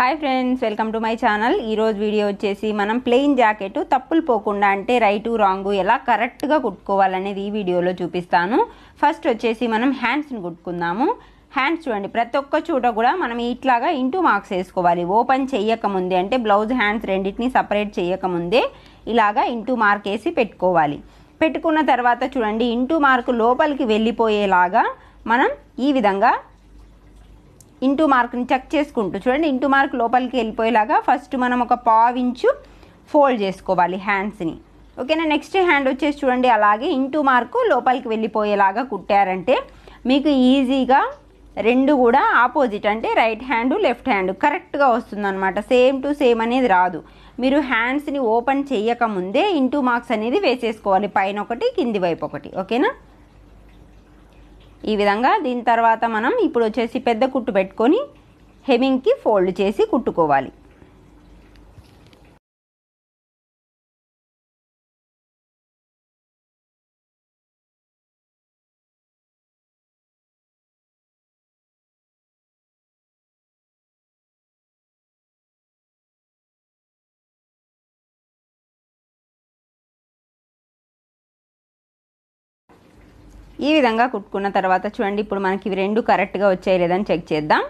Hi friends, welcome to my channel. ఈరోజు video వచ్చేసి మనం ప్లెయిన్ జాకెట్ తప్పులు పోకుండా అంటే రైటు రాంగు ఎలా కరెక్ట్గా కుట్టుకోవాలనేది ఈ వీడియోలో చూపిస్తాను. ఫస్ట్ వచ్చేసి మనం హ్యాండ్స్ని కుట్టుకుందాము. హ్యాండ్స్ చూడండి, ప్రతి ఒక్క చోట కూడా మనం ఇట్లాగా ఇంటూ మార్క్స్ వేసుకోవాలి. ఓపెన్ చేయకముందే అంటే బ్లౌజ్ హ్యాండ్స్ రెండింటిని సపరేట్ చేయకముందే ఇలాగా ఇంటూ మార్క్ వేసి పెట్టుకోవాలి. పెట్టుకున్న తర్వాత చూడండి, ఇంటూ మార్క్ లోపలికి వెళ్ళిపోయేలాగా మనం ఈ విధంగా ఇంటూ మార్క్ని చెక్ చేసుకుంటూ చూడండి, ఇంటూ మార్క్ లోపలికి వెళ్ళిపోయేలాగా ఫస్ట్ మనం ఒక పావించు ఫోల్డ్ చేసుకోవాలి హ్యాండ్స్ని. ఓకేనా. నెక్స్ట్ హ్యాండ్ వచ్చేసి చూడండి, అలాగే ఇంటూ మార్కు లోపలికి వెళ్ళిపోయేలాగా కుట్టారంటే మీకు ఈజీగా రెండు కూడా ఆపోజిట్ అంటే రైట్ హ్యాండ్ లెఫ్ట్ హ్యాండ్ కరెక్ట్గా వస్తుందన్నమాట. సేమ్ టు సేమ్ అనేది రాదు. మీరు హ్యాండ్స్ని ఓపెన్ చేయకముందే ఇంటూ మార్క్స్ అనేది వేసేసుకోవాలి, పైన ఒకటి కింది వైపు ఒకటి. ఓకేనా. ఈ విధంగా దీని తర్వాత మనం ఇప్పుడు వచ్చేసి పెద్ద కుట్టు పెట్టుకొని హెమింగ్కి ఫోల్డ్ చేసి కుట్టుకోవాలి. ఈ విధంగా కుట్టుకున్న తర్వాత చూడండి, ఇప్పుడు మనకి ఇవి రెండు కరెక్ట్గా వచ్చాయి లేదని చెక్ చేద్దాం.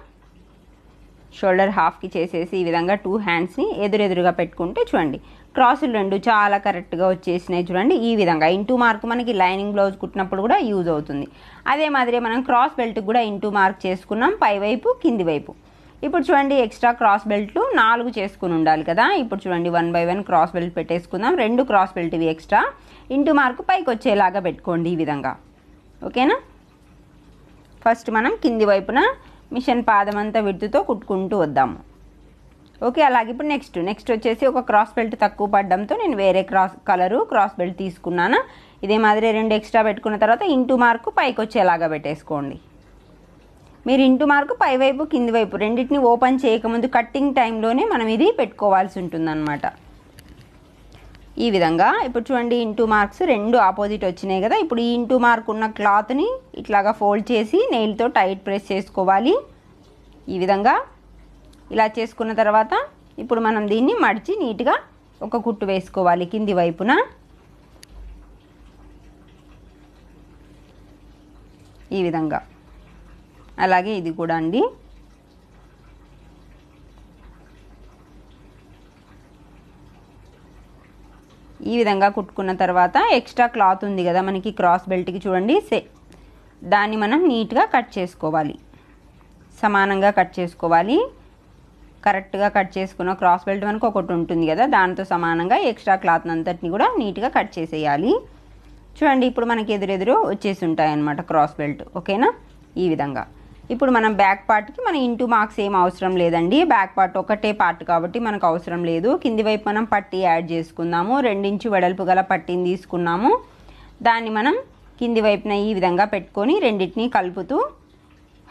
షోల్డర్ హాఫ్కి చేసేసి ఈ విధంగా టూ హ్యాండ్స్ని ఎదురెదురుగా పెట్టుకుంటే చూడండి క్రాసులు రెండు చాలా కరెక్ట్గా వచ్చేసినాయి. చూడండి ఈ విధంగా ఇంటూ మార్క్ మనకి లైనింగ్ బ్లౌజ్ కుట్టినప్పుడు కూడా యూజ్ అవుతుంది. అదే మాదిరి మనం క్రాస్ బెల్ట్కి కూడా ఇంటూ మార్క్ చేసుకున్నాం, పై వైపు కింది వైపు. ఇప్పుడు చూడండి, ఎక్స్ట్రా క్రాస్ బెల్ట్లు 4 చేసుకుని ఉండాలి కదా. ఇప్పుడు చూడండి 1 by 1 క్రాస్ బెల్ట్ పెట్టేసుకుందాం. 2 క్రాస్ బెల్ట్ ఇవి ఎక్స్ట్రా ఇంటూ మార్క్ పైకి వచ్చేలాగా పెట్టుకోండి ఈ విధంగా. ఓకేనా. ఫస్ట్ మనం కింది వైపున మిషన్ పాదం అంతా విడుతుతో కుట్టుకుంటూ వద్దాము. ఓకే. అలాగే ఇప్పుడు నెక్స్ట్ వచ్చేసి ఒక క్రాస్ బెల్ట్ తక్కువ పడడంతో నేను వేరే క్రాస్ బెల్ట్ తీసుకున్నాను. ఇదే మాదిరి 2 ఎక్స్ట్రా పెట్టుకున్న తర్వాత ఇంటూ మార్కు పైకి వచ్చేలాగా పెట్టేసుకోండి. మీరు ఇంటూ మార్కు పై వైపు కింది వైపు రెండింటిని ఓపెన్ చేయకముందు కట్టింగ్ టైంలోనే మనం ఇది పెట్టుకోవాల్సి ఉంటుందన్నమాట. ఈ విధంగా ఇప్పుడు చూడండి, ఇంటూ మార్క్స్ రెండు ఆపోజిట్ వచ్చినాయి కదా. ఇప్పుడు ఈ ఇంటూ మార్క్ ఉన్న క్లాత్ని ఇట్లాగా ఫోల్డ్ చేసి నెయిల్తో టైట్ ప్రెస్ చేసుకోవాలి. ఈ విధంగా ఇలా చేసుకున్న తర్వాత ఇప్పుడు మనం దీన్ని మడిచి నీట్గా ఒక కుట్టు వేసుకోవాలి కింది వైపున. ఈ విధంగా అలాగే ఇది కూడా అండి. ఈ విధంగా కుట్టుకున్న తర్వాత ఎక్స్ట్రా క్లాత్ ఉంది కదా మనకి క్రాస్ బెల్ట్కి చూడండి, దాన్ని మనం నీట్గా కట్ చేసుకోవాలి, సమానంగా కట్ చేసుకోవాలి. కరెక్ట్గా కట్ చేసుకున్న క్రాస్ బెల్ట్ మనకు ఒకటి ఉంటుంది కదా, దాంతో సమానంగా ఎక్స్ట్రా క్లాత్ అంతటిని కూడా నీట్గా కట్ చేసేయాలి. చూడండి ఇప్పుడు మనకి ఎదురెదురు వచ్చేసి ఉంటాయి అన్నమాట క్రాస్ బెల్ట్. ఓకేనా. ఈ విధంగా ఇప్పుడు మనం బ్యాక్ పార్ట్కి మన ఇంటూ మార్క్స్ ఏం అవసరం లేదండి. బ్యాక్ పార్ట్ ఒకటే పార్ట్ కాబట్టి మనకు అవసరం లేదు. కింది వైపు మనం పట్టీ యాడ్ చేసుకుందాము. 2 ఇంచు వెడల్పు గల పట్టీని తీసుకున్నాము. దాన్ని మనం కింది వైపున ఈ విధంగా పెట్టుకొని రెండింటిని కలుపుతూ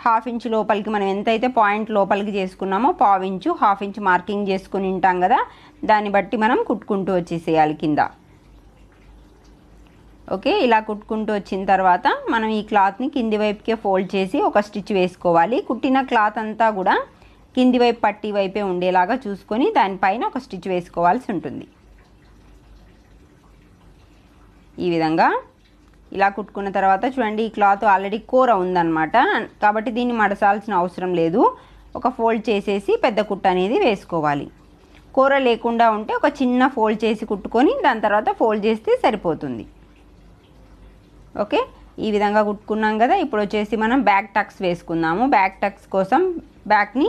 1/2 ఇంచు లోపలికి మనం ఎంతైతే పాయింట్ లోపలికి చేసుకున్నామో పావించు 1/2 ఇంచు మార్కింగ్ చేసుకుని ఉంటాం కదా, దాన్ని బట్టి మనం కుట్టుకుంటూ వచ్చేసేయాలి కింద. ఓకే. ఇలా కుట్టుకుంటూ వచ్చిన తర్వాత మనం ఈ క్లాత్ని కింది వైపుకే ఫోల్డ్ చేసి ఒక స్టిచ్ వేసుకోవాలి. కుట్టిన క్లాత్ అంతా కూడా కింది వైపు పట్టీ వైపే ఉండేలాగా చూసుకొని దానిపైన ఒక స్టిచ్ వేసుకోవాల్సి ఉంటుంది. ఈ విధంగా ఇలా కుట్టుకున్న తర్వాత చూడండి, ఈ క్లాత్ ఆల్రెడీ కూర ఉందన్నమాట కాబట్టి దీన్ని మడసాల్సిన అవసరం లేదు. ఒక ఫోల్డ్ చేసేసి పెద్ద కుట్టు అనేది వేసుకోవాలి. కూర లేకుండా ఉంటే ఒక చిన్న ఫోల్డ్ చేసి కుట్టుకొని దాని తర్వాత ఫోల్డ్ చేస్తే సరిపోతుంది. ఓకే. ఈ విధంగా కుట్టుకున్నాం కదా. ఇప్పుడు వచ్చేసి మనం బ్యాక్ టక్స్ వేసుకుందాము. బ్యాక్ టక్స్ కోసం బ్యాక్ని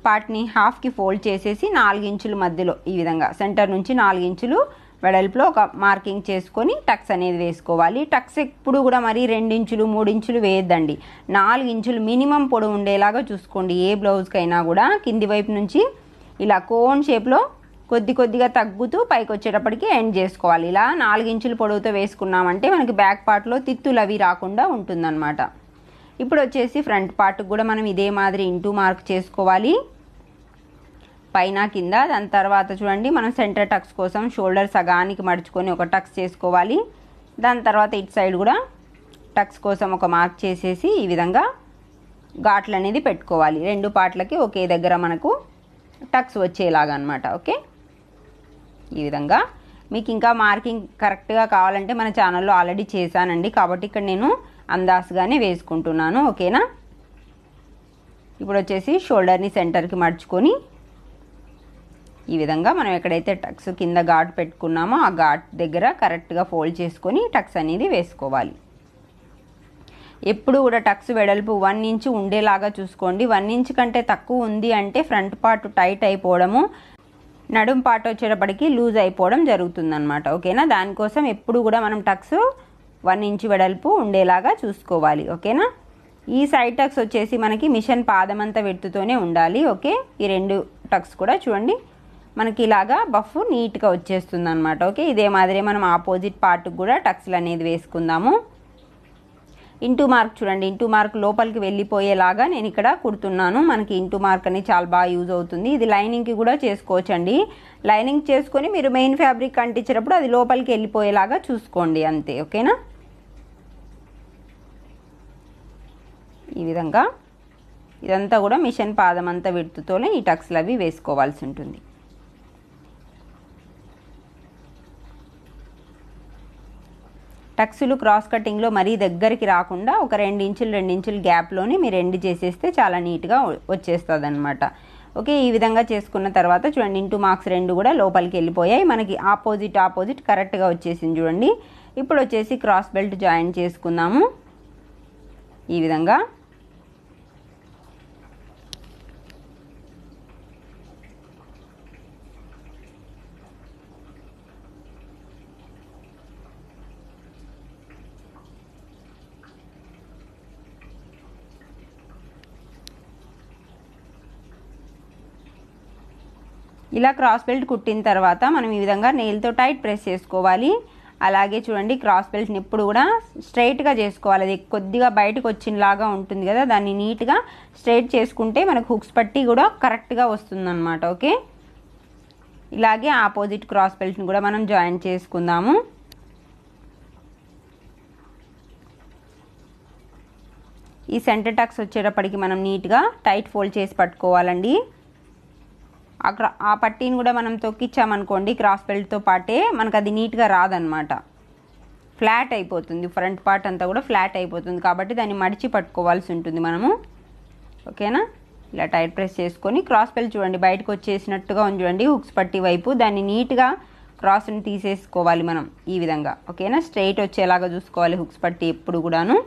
పార్ట్ని హాఫ్కి ఫోల్డ్ చేసేసి 4 ఇంచుల మధ్యలో ఈ విధంగా సెంటర్ నుంచి 4 ఇంచులు వెడల్పులో ఒక మార్కింగ్ చేసుకొని టక్స్ అనేది వేసుకోవాలి. టక్స్ ఎప్పుడు కూడా మరి 2 ఇంచులు 3 ఇంచులు వేయద్దండి. 4 ఇంచులు మినిమం పొడవు ఉండేలాగా చూసుకోండి. ఏ బ్లౌజ్కైనా కూడా కింది వైపు నుంచి ఇలా కోన్ షేప్లో కొద్దిగా తగ్గుతూ పైకి వచ్చేటప్పటికి ఎండ్ చేసుకోవాలి. ఇలా 4 ఇంచుల పొడవుతో వేసుకున్నామంటే మనకి బ్యాక్ పార్ట్లో తిత్తులు అవి రాకుండా ఉంటుందన్నమాట. ఇప్పుడు వచ్చేసి ఫ్రంట్ పార్ట్కి కూడా మనం ఇదే మాదిరి ఇంటూ మార్క్ చేసుకోవాలి పైన కింద. దాని తర్వాత చూడండి, మనం సెంటర్ టక్స్ కోసం షోల్డర్ సగానికి మడుచుకొని ఒక టక్స్ చేసుకోవాలి. దాని తర్వాత ఇటు సైడ్ కూడా టక్స్ కోసం ఒక మార్క్ చేసేసి ఈ విధంగా ఘాట్లు అనేది పెట్టుకోవాలి. 2 పార్ట్లకి ఒకే దగ్గర మనకు టక్స్ వచ్చేలాగా అనమాట. ఓకే, ఈ విధంగా. మీకు ఇంకా మార్కింగ్ కరెక్ట్గా కావాలంటే మన ఛానల్లో ఆల్రెడీ చేశానండి, కాబట్టి ఇక్కడ నేను అందాజుగానే వేసుకుంటున్నాను. ఓకేనా. ఇప్పుడు వచ్చేసి షోల్డర్ని సెంటర్కి మడుచుకొని ఈ విధంగా మనం ఎక్కడైతే టక్స్ కింద ఘాట్ పెట్టుకున్నామో ఆ ఘాట్ దగ్గర కరెక్ట్గా ఫోల్డ్ చేసుకొని టక్స్ అనేది వేసుకోవాలి. ఎప్పుడు కూడా టక్స్ వెడల్పు 1 ఇంచ్ ఉండేలాగా చూసుకోండి. 1 ఇంచ్ కంటే తక్కువ ఉంది అంటే ఫ్రంట్ పార్ట్ టైట్ అయిపోవడము, నడుం పార్ట్ వచ్చేటప్పటికి లూజ్ అయిపోవడం జరుగుతుందన్నమాట. ఓకేనా. దానికోసం ఎప్పుడు కూడా మనం టక్స్ 1 ఇంచ్ వెడల్పు ఉండేలాగా చూసుకోవాలి. ఓకేనా. ఈ సైడ్ టక్స్ వచ్చేసి మనకి మిషన్ పాదమంతా వెడుతూనే ఉండాలి. ఓకే, ఈ 2 టక్స్ కూడా చూడండి మనకి ఇలాగా బఫ్ నీట్గా వచ్చేస్తుంది అనమాట. ఓకే, ఇదే మాదిరి మనం ఆపోజిట్ పార్ట్కి కూడా టక్స్లు అనేది వేసుకుందాము. ఇంటూ మార్క్ చూడండి, ఇంటూ మార్క్ లోపలికి వెళ్ళిపోయేలాగా నేను ఇక్కడ కుడుతున్నాను. మనకి ఇంటూ మార్క్ అనేది చాలా బాగా యూజ్ అవుతుంది. ఇది లైనింగ్కి కూడా చేసుకోవచ్చండి. లైనింగ్ చేసుకొని మీరు మెయిన్ ఫ్యాబ్రిక్ అంటించేటప్పుడు అది లోపలికి వెళ్ళిపోయేలాగా చూసుకోండి అంతే. ఓకేనా. ఈ విధంగా ఇదంతా కూడా మిషన్ పాదం అంతా విడుతుతోనే ఈ టక్స్లు అవి వేసుకోవాల్సి ఉంటుంది. టక్స్లు క్రాస్ కటింగ్లో మరీ దగ్గరికి రాకుండా ఒక 2 ఇంచులు గ్యాప్లోనే మీరు ఎండ్ చేసేస్తే చాలా నీట్గా వచ్చేస్తుంది అనమాట. ఓకే, ఈ విధంగా చేసుకున్న తర్వాత చూడండి ఇంటూ మార్క్స్ 2 కూడా లోపలికి వెళ్ళిపోయాయి. మనకి ఆపోజిట్ కరెక్ట్గా వచ్చేసింది చూడండి. ఇప్పుడు వచ్చేసి క్రాస్ బెల్ట్ జాయిన్ చేసుకుందాము. ఈ విధంగా ఇలా క్రాస్ బెల్ట్ కుట్టిన తర్వాత మనం ఈ విధంగా నెయిల్తో టైట్ ప్రెస్ చేసుకోవాలి. అలాగే చూడండి క్రాస్ బెల్ట్ని ఎప్పుడు కూడా స్ట్రైట్గా చేసుకోవాలి. అది కొద్దిగా బయటకు వచ్చినలాగా ఉంటుంది కదా, దాన్ని నీట్గా స్ట్రైట్ చేసుకుంటే మనకు హుక్స్ పట్టి కూడా కరెక్ట్గా వస్తుందన్నమాట. ఓకే, ఇలాగే ఆపోజిట్ క్రాస్ బెల్ట్ని కూడా మనం జాయిన్ చేసుకుందాము. ఈ సెంటర్ టక్స్ వచ్చేటప్పటికి మనం నీట్గా టైట్ ఫోల్డ్ చేసి పట్టుకోవాలండి. ఆ పట్టీని కూడా మనం తొక్కిచ్చామనుకోండి క్రాస్ బెల్ట్తో పాటే మనకు అది నీట్గా రాదనమాట, ఫ్లాట్ అయిపోతుంది. ఫ్రంట్ పార్ట్ అంతా కూడా ఫ్లాట్ అయిపోతుంది, కాబట్టి దాన్ని మడిచి పట్టుకోవాల్సి ఉంటుంది మనము. ఓకేనా. ఇలా టైట్ ప్రెస్ చేసుకొని క్రాస్ బెల్ట్ చూడండి బయటకు వచ్చేసినట్టుగా ఉంది చూడండి హుక్స్ పట్టి వైపు, దాన్ని నీట్గా క్రాస్ని తీసేసుకోవాలి మనం ఈ విధంగా. ఓకేనా, స్ట్రైట్ వచ్చేలాగా చూసుకోవాలి హుక్స్ పట్టి ఎప్పుడు కూడాను.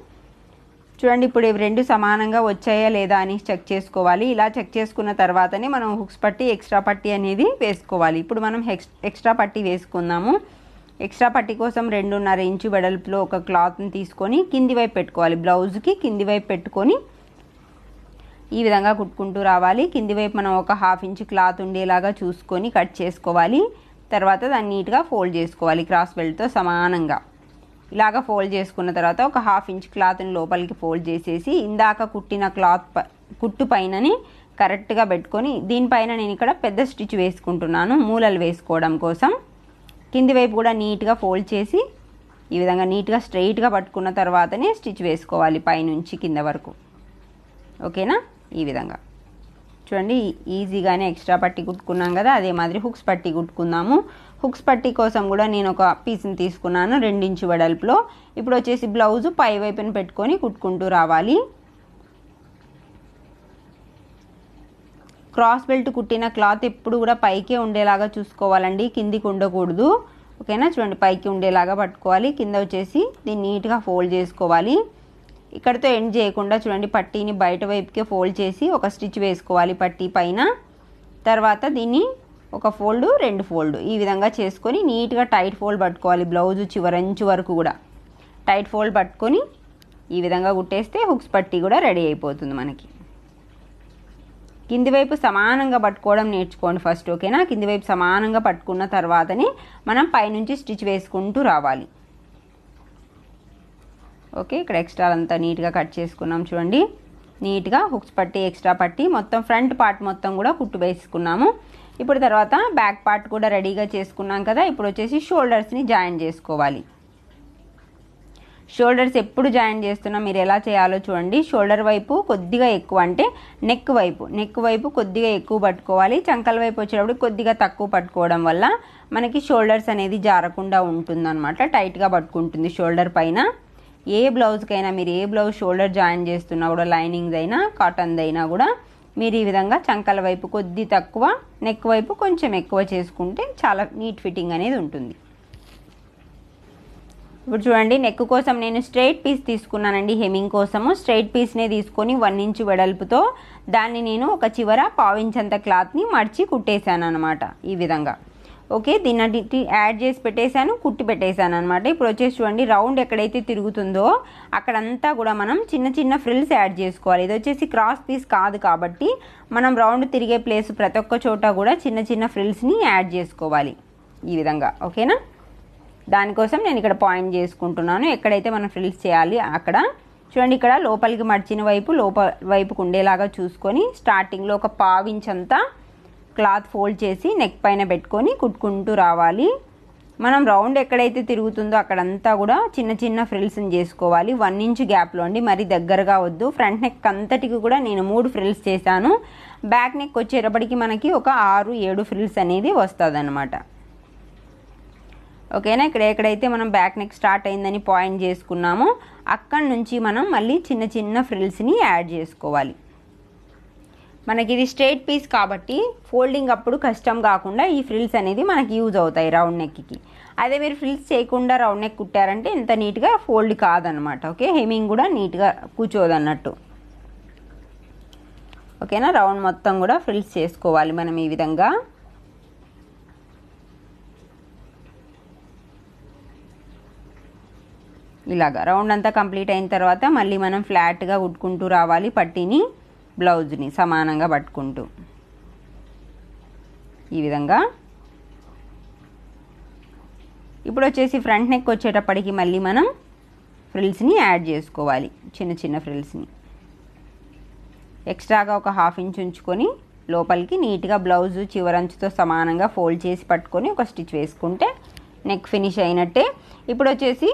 చూడండి ఇప్పుడు ఇవి 2 సమానంగా వచ్చాయా లేదా అని చెక్ చేసుకోవాలి. ఇలా చెక్ చేసుకున్న తర్వాతనే మనం హుక్స్ పట్టి ఎక్స్ట్రా పట్టి అనేది వేసుకోవాలి. ఇప్పుడు మనం ఎక్స్ట్రా పట్టి వేసుకుందాము. ఎక్స్ట్రా పట్టి కోసం 2.5 ఇంచు వెడల్పులో ఒక క్లాత్ని తీసుకొని కింది వైపు పెట్టుకోవాలి. బ్లౌజ్కి కింది వైపు పెట్టుకొని ఈ విధంగా కుట్టుకుంటూ రావాలి. కింది వైపు మనం ఒక 1/2 ఇంచు క్లాత్ ఉండేలాగా చూసుకొని కట్ చేసుకోవాలి. తర్వాత దాన్ని నీట్గా ఫోల్డ్ చేసుకోవాలి క్రాస్ బెల్ట్తో సమానంగా. ఇలాగ ఫోల్డ్ చేసుకున్న తర్వాత ఒక 1/2 ఇంచ్ క్లాత్ని లోపలికి ఫోల్డ్ చేసేసి ఇందాక కుట్టిన కుట్టు పైనని కరెక్ట్గా పెట్టుకొని దీనిపైన నేను ఇక్కడ పెద్ద స్టిచ్ వేసుకుంటున్నాను మూలలు వేసుకోవడం కోసం. కింది వైపు కూడా నీట్గా ఫోల్డ్ చేసి ఈ విధంగా నీట్గా స్ట్రైట్గా పట్టుకున్న తర్వాతనే స్టిచ్ వేసుకోవాలి పైనుంచి కింద వరకు. ఓకేనా, ఈ విధంగా చూడండి ఈజీగానే ఎక్స్ట్రా పట్టి కుట్టుకున్నాం కదా, అదే మాదిరి హుక్స్ పట్టి కుట్టుకుందాము. హుక్స్ పట్టి కోసం కూడా నేను ఒక పీస్ని తీసుకున్నాను 2 ఇంచు వెడల్పులో. ఇప్పుడు వచ్చేసి బ్లౌజు పై వైపున పెట్టుకొని కుట్టుకుంటూ రావాలి. క్రాస్ బెల్ట్ కుట్టిన క్లాత్ ఎప్పుడు కూడా పైకే ఉండేలాగా చూసుకోవాలండి, కిందికి ఉండకూడదు. ఓకేనా, చూడండి పైకి ఉండేలాగా పట్టుకోవాలి. కింద వచ్చేసి దీన్ని నీట్గా ఫోల్డ్ చేసుకోవాలి. ఇక్కడితో ఎండ్ చేయకుండా చూడండి పట్టీని బయట వైపుకే ఫోల్డ్ చేసి ఒక స్టిచ్ వేసుకోవాలి పట్టీ పైన. తర్వాత దీన్ని ఒక ఫోల్డ్ 2 ఫోల్డ్ ఈ విధంగా చేసుకొని నీట్గా టైట్ ఫోల్డ్ పట్టుకోవాలి. బ్లౌజ్ చివరంచు వరకు కూడా టైట్ ఫోల్డ్ పట్టుకొని ఈ విధంగా కుట్టేస్తే హుక్స్ పట్టీ కూడా రెడీ అయిపోతుంది మనకి. కింది వైపు సమానంగా పట్టుకోవడం నేర్చుకోండి ఫస్ట్. ఓకేనా, కింది వైపు సమానంగా పట్టుకున్న తర్వాతనే మనం పైనుంచి స్టిచ్ వేసుకుంటూ రావాలి. ఓకే, ఇక్కడ ఎక్స్ట్రా అంతా నీట్గా కట్ చేసుకున్నాం చూడండి. నీట్గా హుక్స్ పట్టి ఎక్స్ట్రా పట్టి మొత్తం ఫ్రంట్ పార్ట్ మొత్తం కూడా కుట్టు వేసుకున్నాము. ఇప్పుడు తర్వాత బ్యాక్ పార్ట్ కూడా రెడీగా చేసుకున్నాం కదా. ఇప్పుడు వచ్చేసి షోల్డర్స్ని జాయిన్ చేసుకోవాలి. షోల్డర్స్ ఎప్పుడు జాయిన్ చేస్తున్నా మీరు ఎలా చేయాలో చూడండి. షోల్డర్ వైపు కొద్దిగా ఎక్కువ, అంటే నెక్ వైపు కొద్దిగా ఎక్కువ పట్టుకోవాలి. చంకల వైపు వచ్చేటప్పుడు కొద్దిగా తక్కువ పట్టుకోవడం వల్ల మనకి షోల్డర్స్ అనేది జారకుండా ఉంటుందన్నమాట. టైట్గా పట్టుకుంటుంది షోల్డర్ పైన. ఏ బ్లౌజ్కైనా మీరు ఏ బ్లౌజ్ షోల్డర్ జాయిన్ చేస్తున్నా కూడా, లైనింగ్ అయినా కాటన్ అయినా కూడా మీరు ఈ విధంగా చంకల వైపు కొద్ది తక్కువ, నెక్ వైపు కొంచెం ఎక్కువ చేసుకుంటే చాలా నీట్ ఫిట్టింగ్ అనేది ఉంటుంది. ఇప్పుడు చూడండి, నెక్ కోసం నేను స్ట్రైట్ పీస్ తీసుకున్నానండి. హెమ్మింగ్ కోసము స్ట్రైట్ పీస్నే తీసుకొని 1 ఇంచ్ వెడల్పుతో దాన్ని నేను ఒక చివర 1/2 ఇంచ్ అంత క్లాత్ని మడిచి కుట్టేశాను అనమాట. ఈ విధంగా ఓకే, దీన్ని యాడ్ చేసి పెట్టేశాను, కుట్టి పెట్టేశాను అనమాట. ఇప్పుడు వచ్చేసి చూడండి, రౌండ్ ఎక్కడైతే తిరుగుతుందో అక్కడంతా కూడా మనం చిన్న చిన్న ఫ్రిల్స్ యాడ్ చేసుకోవాలి. ఇది వచ్చేసి క్రాస్ పీస్ కాదు కాబట్టి మనం రౌండ్ తిరిగే ప్లేస్ ప్రతి ఒక్క చోట కూడా చిన్న చిన్న ఫ్రిల్స్ని యాడ్ చేసుకోవాలి ఈ విధంగా. ఓకేనా, దానికోసం నేను ఇక్కడ పాయింట్ చేసుకుంటున్నాను. ఎక్కడైతే మనం ఫ్రిల్స్ చేయాలి అక్కడ చూడండి. ఇక్కడ లోపలికి మడిచిన వైపుకు ఉండేలాగా చూసుకొని స్టార్టింగ్లో ఒక 1/2 ఇంచ్ అంతా క్లాత్ ఫోల్డ్ చేసి నెక్ పైన పెట్టుకొని కుట్టుకుంటూ రావాలి. మనం రౌండ్ ఎక్కడైతే తిరుగుతుందో అక్కడంతా కూడా చిన్న చిన్న ఫ్రిల్స్ని చేసుకోవాలి. 1 ఇంచ్ గ్యాప్లో అండి, మరి దగ్గరగా వద్దు. ఫ్రంట్ నెక్ అంతటికి కూడా నేను 3 ఫ్రిల్స్ చేశాను. బ్యాక్ నెక్ వచ్చేటప్పటికి మనకి ఒక 6-7 ఫ్రిల్స్ అనేది వస్తుంది అనమాట. ఓకేనా, ఇక్కడ ఎక్కడైతే మనం బ్యాక్ నెక్ స్టార్ట్ అయిందని పాయింట్ చేసుకున్నామో అక్కడి నుంచి మనం మళ్ళీ చిన్న చిన్న ఫ్రిల్స్ని యాడ్ చేసుకోవాలి. మనకి ఇది స్ట్రైట్ పీస్ కాబట్టి ఫోల్డింగ్ అప్పుడు కష్టం కాకుండా ఈ ఫ్రిల్స్ అనేది మనకి యూజ్ అవుతాయి రౌండ్ నెక్కి. అదే మీరు ఫ్రిల్స్ చేయకుండా రౌండ్ నెక్ కుట్టారంటే ఇంత నీట్గా ఫోల్డ్ కాదనమాట. ఓకే, హెమ్మింగ్ కూడా నీట్గా కూర్చోదన్నట్టు. ఓకేనా, రౌండ్ మొత్తం కూడా ఫ్రిల్స్ చేసుకోవాలి మనం ఈ విధంగా. ఇలాగా రౌండ్ అంతా కంప్లీట్ అయిన తర్వాత మళ్ళీ మనం ఫ్లాట్గా కుట్టుకుంటూ రావాలి. పట్టీని బ్లౌజ్ని సమానంగా పట్టుకుంటూ ఈ విధంగా. ఇప్పుడు వచ్చేసి ఫ్రంట్ నెక్ వచ్చేటప్పటికి మళ్ళీ మనం ఫ్రిల్స్ని యాడ్ చేసుకోవాలి, చిన్న చిన్న ఫ్రిల్స్ని. ఎక్స్ట్రాగా ఒక 1/2 ఇంచ్ ఉంచుకొని లోపలికి నీట్గా బ్లౌజ్ చివరంచుతో సమానంగా ఫోల్డ్ చేసి పట్టుకొని ఒక స్టిచ్ వేసుకుంటే నెక్ ఫినిష్ అయినట్టే. ఇప్పుడు వచ్చేసి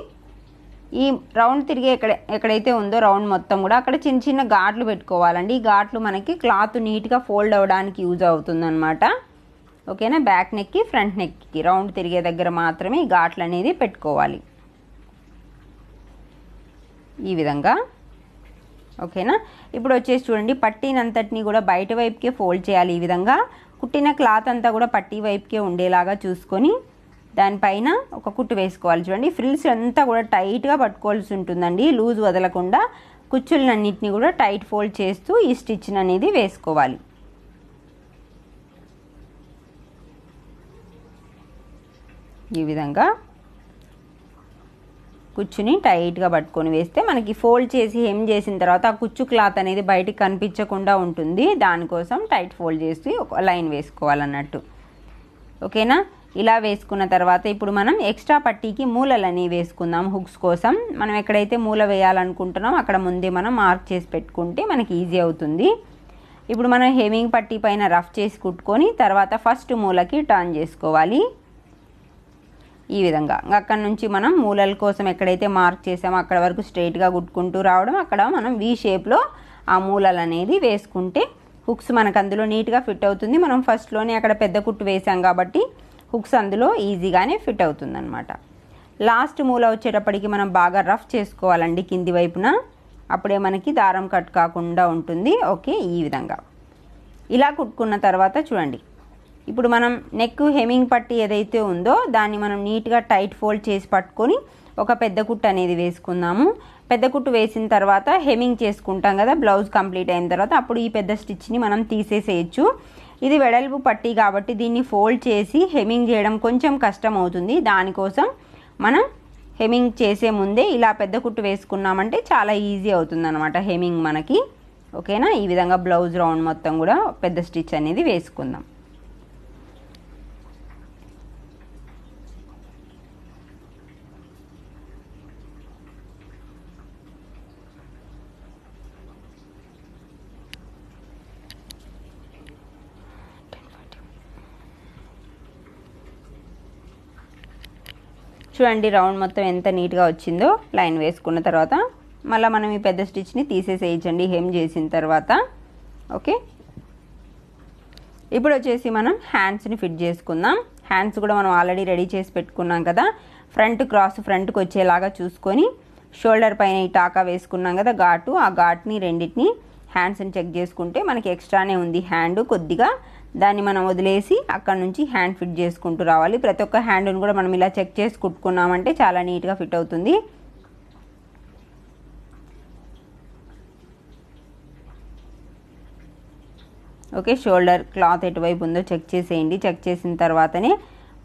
ఈ రౌండ్ తిరిగి ఎక్కడైతే ఉందో రౌండ్ మొత్తం కూడా అక్కడ చిన్న చిన్న ఘాట్లు పెట్టుకోవాలండి. ఈ ఘాట్లు మనకి క్లాత్ నీట్గా ఫోల్డ్ అవ్వడానికి యూజ్ అవుతుందన్నమాట. ఓకేనా, బ్యాక్ నెక్కి ఫ్రంట్ నెక్కి రౌండ్ తిరిగే దగ్గర మాత్రమే ఈ ఘాట్లు అనేది పెట్టుకోవాలి ఈ విధంగా. ఓకేనా, ఇప్పుడు వచ్చేసి చూడండి, పట్టీనంతటిని కూడా బయట వైపుకే ఫోల్డ్ చేయాలి. ఈ విధంగా కుట్టిన క్లాత్ అంతా కూడా పట్టీ వైపుకే ఉండేలాగా చూసుకొని దానిపైన ఒక కుట్టు వేసుకోవాలి. చూడండి, ఫ్రిల్స్ అంతా కూడా టైట్గా పట్టుకోవాల్సి ఉంటుందండి, లూజ్ వదలకుండా. కుచ్చులన్నింటినీ కూడా టైట్ ఫోల్డ్ చేస్తూ ఈ స్టిచ్ని అనేది వేసుకోవాలి. ఈ విధంగా కుచ్చుని టైట్గా పట్టుకొని వేస్తే మనకి ఫోల్డ్ చేసి హెమ్ చేసిన తర్వాత ఆ కుచ్చు క్లాత్ అనేది బయటికి కనిపించకుండా ఉంటుంది. దానికోసం టైట్ ఫోల్డ్ చేసి ఒక లైన్ వేసుకోవాలన్నట్టు. ఓకేనా, ఇలా వేసుకున్న తర్వాత ఇప్పుడు మనం ఎక్స్ట్రా పట్టీకి మూలలని వేసుకుందాం. హుక్స్ కోసం మనం ఎక్కడైతే మూల వేయాలనుకుంటున్నాం అక్కడ ముందే మనం మార్క్ చేసి పెట్టుకుంటే మనకి ఈజీ అవుతుంది. ఇప్పుడు మనం హెమ్మింగ్ పట్టీ పైన రఫ్ చేసి కుట్టుకొని తర్వాత ఫస్ట్ మూలకి టర్న్ చేసుకోవాలి ఈ విధంగా. అక్కడ నుంచి మనం మూలల కోసం ఎక్కడైతే మార్క్ చేసామో అక్కడ వరకు స్ట్రైట్గా కుట్టుకుంటూ రావడం. అక్కడ మనం వీ షేప్లో ఆ మూలలు అనేది వేసుకుంటే హుక్స్ మనకు అందులో నీట్గా ఫిట్ అవుతుంది. మనం ఫస్ట్లోనే అక్కడ పెద్ద కుట్టు వేసాం కాబట్టి హుక్స్ అందులో ఈజీగానే ఫిట్ అవుతుందన్నమాట. లాస్ట్ మూల వచ్చేటప్పటికి మనం బాగా రఫ్ చేసుకోవాలండి కింది వైపున, అప్పుడే మనకి దారం కట్ కాకుండా ఉంటుంది. ఓకే, ఈ విధంగా ఇలా కుట్టుకున్న తర్వాత చూడండి, ఇప్పుడు మనం నెక్ హెమ్మింగ్ పట్టీ ఏదైతే ఉందో దాన్ని మనం నీట్గా టైట్ ఫోల్డ్ చేసి పట్టుకొని ఒక పెద్ద కుట్టు అనేది వేసుకుందాము. పెద్ద కుట్టు వేసిన తర్వాత హెమ్మింగ్ చేసుకుంటాం కదా బ్లౌజ్ కంప్లీట్ అయిన తర్వాత, అప్పుడు ఈ పెద్ద స్టిచ్ని మనం తీసేసేయచ్చు. ఇది వెడల్పు పట్టీ కాబట్టి దీన్ని ఫోల్డ్ చేసి హెమ్మింగ్ చేయడం కొంచెం కష్టం అవుతుంది. దానికోసం మనం హెమ్మింగ్ చేసే ముందే ఇలా పెద్ద కుట్టు వేసుకున్నామంటే చాలా ఈజీ అవుతుంది అనమాట హెమ్మింగ్ మనకి. ఓకేనా, ఈ విధంగా బ్లౌజ్ రౌండ్ మొత్తం కూడా పెద్ద స్టిచ్ అనేది వేసుకుందాం. చూడండి రౌండ్ మొత్తం ఎంత నీట్గా వచ్చిందో. లైన్ వేసుకున్న తర్వాత మళ్ళీ మనం ఈ పెద్ద స్టిచ్ని తీసేసేయచ్చండి హెమ్ చేసిన తర్వాత. ఓకే, ఇప్పుడు వచ్చేసి మనం హ్యాండ్స్ని ఫిట్ చేసుకుందాం. హ్యాండ్స్ కూడా మనం ఆల్రెడీ రెడీ చేసి పెట్టుకున్నాం కదా. ఫ్రంట్ క్రాస్ ఫ్రంట్కి వచ్చేలాగా చూసుకొని షోల్డర్ పైన ఈ టాకా వేసుకున్నాం కదా ఘాటు, ఆ ఘాట్ని రెండింటిని హ్యాండ్స్ని చెక్ చేసుకుంటే మనకి ఎక్స్ట్రానే ఉంది హ్యాండ్ కొద్దిగా, దాన్ని మనం వదిలేసి అక్కడ నుంచి హ్యాండ్ ఫిట్ చేసుకుంటూ రావాలి. ప్రతి ఒక్క హ్యాండ్ని కూడా మనం ఇలా చెక్ చేసి కుట్టుకున్నామంటే చాలా నీట్గా ఫిట్ అవుతుంది. ఓకే, షోల్డర్ క్లాత్ ఎటువైపు ఉందో చెక్ చేసేయండి. చెక్ చేసిన తర్వాతనే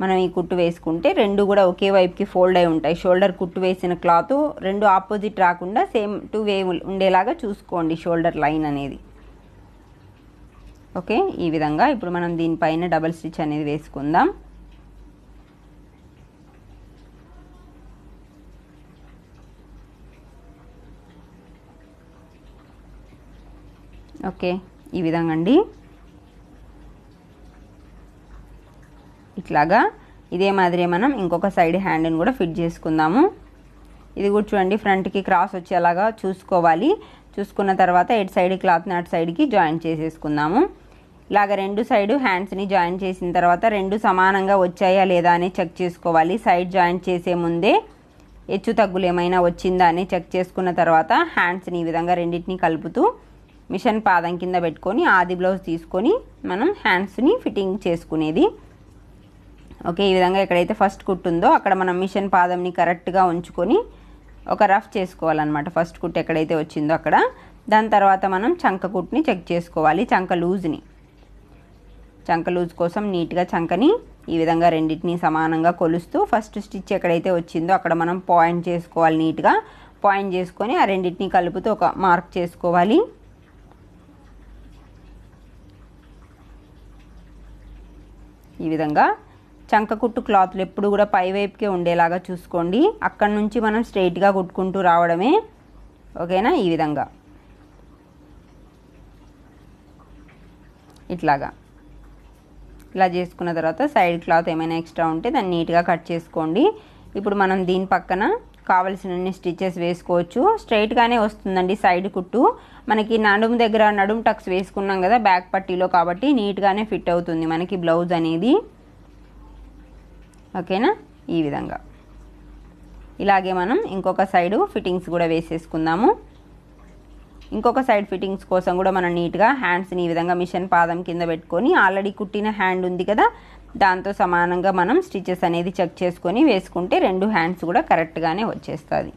మనం ఈ కుట్టు వేసుకుంటే రెండు కూడా ఒకే వైపుకి ఫోల్డ్ అయి ఉంటాయి. షోల్డర్ కుట్టు వేసిన క్లాత్ రెండు ఆపోజిట్ రాకుండా సేమ్ టు వే ఉండేలాగా చూసుకోండి షోల్డర్ లైన్ అనేది. ఓకే, ఈ విధంగా ఇప్పుడు మనం దీనిపైన డబల్ స్టిచ్ అనేది వేసుకుందాం. ఓకే, ఈ విధంగా అండి. ఇట్లాగా ఇదే మాదిరి మనం ఇంకొక సైడ్ హ్యాండ్ని కూడా ఫిట్ చేసుకుందాము. ఇది కూడా చూడండి ఫ్రంట్కి క్రాస్ వచ్చేలాగా చూసుకోవాలి. చూసుకున్న తర్వాత ఎటు సైడ్ క్లాత్ని అటు సైడ్కి జాయిన్ చేసేసుకుందాము. ఇలాగ రెండు సైడ్ హ్యాండ్స్ని జాయిన్ చేసిన తర్వాత రెండు సమానంగా వచ్చాయా లేదా అని చెక్ చేసుకోవాలి. సైడ్ జాయిన్ చేసే ముందే హెచ్చు తగ్గులు ఏమైనా వచ్చిందా అని చెక్ చేసుకున్న తర్వాత హ్యాండ్స్ని ఈ విధంగా రెండింటిని కలుపుతూ మిషన్ పాదం కింద పెట్టుకొని ఆది బ్లౌజ్ తీసుకొని మనం హ్యాండ్స్ని ఫిట్టింగ్ చేసుకునేది. ఓకే, ఈ విధంగా ఎక్కడైతే ఫస్ట్ కుట్టుందో అక్కడ మనం మిషన్ పాదంని కరెక్ట్గా ఉంచుకొని ఒక రఫ్ చేసుకోవాలన్నమాట. ఫస్ట్ కుట్టు ఎక్కడైతే వచ్చిందో అక్కడ. దాని తర్వాత మనం చంక కుట్టుని చెక్ చేసుకోవాలి. చంక లూజ్ కోసం నీట్గా చంకని ఈ విధంగా రెండింటిని సమానంగా కొలుస్తూ ఫస్ట్ స్టిచ్ ఎక్కడైతే వచ్చిందో అక్కడ మనం పాయింట్ చేసుకోవాలి. నీట్గా పాయింట్ చేసుకొని ఆ రెండింటిని కలుపుతూ ఒక మార్క్ చేసుకోవాలి. ఈ విధంగా చంక కుట్టు క్లాత్లు ఎప్పుడు కూడా పై వైపుకే ఉండేలాగా చూసుకోండి. అక్కడ నుంచి మనం స్ట్రైట్గా కుట్టుకుంటూ రావడమే. ఓకేనా, ఈ విధంగా ఇట్లాగా ఇలా చేసుకున్న తర్వాత సైడ్ క్లాత్ ఏమైనా ఎక్స్ట్రా ఉంటే దాన్ని నీట్గా కట్ చేసుకోండి. ఇప్పుడు మనం దీని పక్కన కావలసిన స్టిచెస్ వేసుకోవచ్చు. స్ట్రైట్గానే వస్తుందండి సైడ్ కుట్టు. మనకి నడుము దగ్గర నడుము టక్స్ వేసుకున్నాం కదా బ్యాక్ పట్టీలో, కాబట్టి నీట్గానే ఫిట్ అవుతుంది మనకి బ్లౌజ్ అనేది. ఓకేనా, ఈ విధంగా ఇలాగే మనం ఇంకొక సైడు ఫిట్టింగ్స్ కూడా వేసేసుకుందాము. ఇంకొక సైడ్ ఫిట్టింగ్స్ కోసం కూడా మనం నీట్గా హ్యాండ్స్ని ఈ విధంగా మిషన్ పాదం కింద పెట్టుకొని ఆల్రెడీ కుట్టిన హ్యాండ్ ఉంది కదా దాంతో సమానంగా మనం స్టిచెస్ అనేది చెక్ చేసుకొని వేసుకుంటే రెండు హ్యాండ్స్ కూడా కరెక్ట్గానే వచ్చేస్తుంది.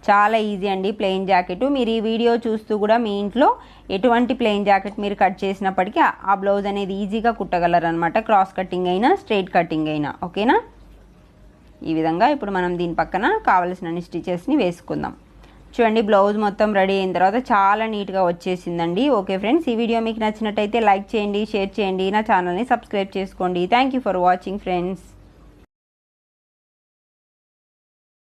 చాలా ఈజీ అండి ప్లెయిన్ జాకెట్. మీరు ఈ వీడియో చూస్తూ కూడా మీ ఇంట్లో ఎటువంటి ప్లెయిన్ జాకెట్ మీరు కట్ చేసినప్పటికీ ఆ బ్లౌజ్ అనేది ఈజీగా కుట్టగలరు అనమాట. క్రాస్ కటింగ్ అయినా స్ట్రైట్ కటింగ్ అయినా. ఓకేనా, ఈ విధంగా ఇప్పుడు మనం దీని పక్కన కావలసిన స్టిచెస్ని వేసుకుందాం. చూడండి బ్లౌజ్ మొత్తం రెడీ అయిన తర్వాత చాలా నీట్గా వచ్చేసిందండి. ఓకే ఫ్రెండ్స్, ఈ వీడియో మీకు నచ్చినట్టయితే లైక్ చేయండి, షేర్ చేయండి, నా ఛానల్ని సబ్స్క్రైబ్ చేసుకోండి. Thank you for watching friends.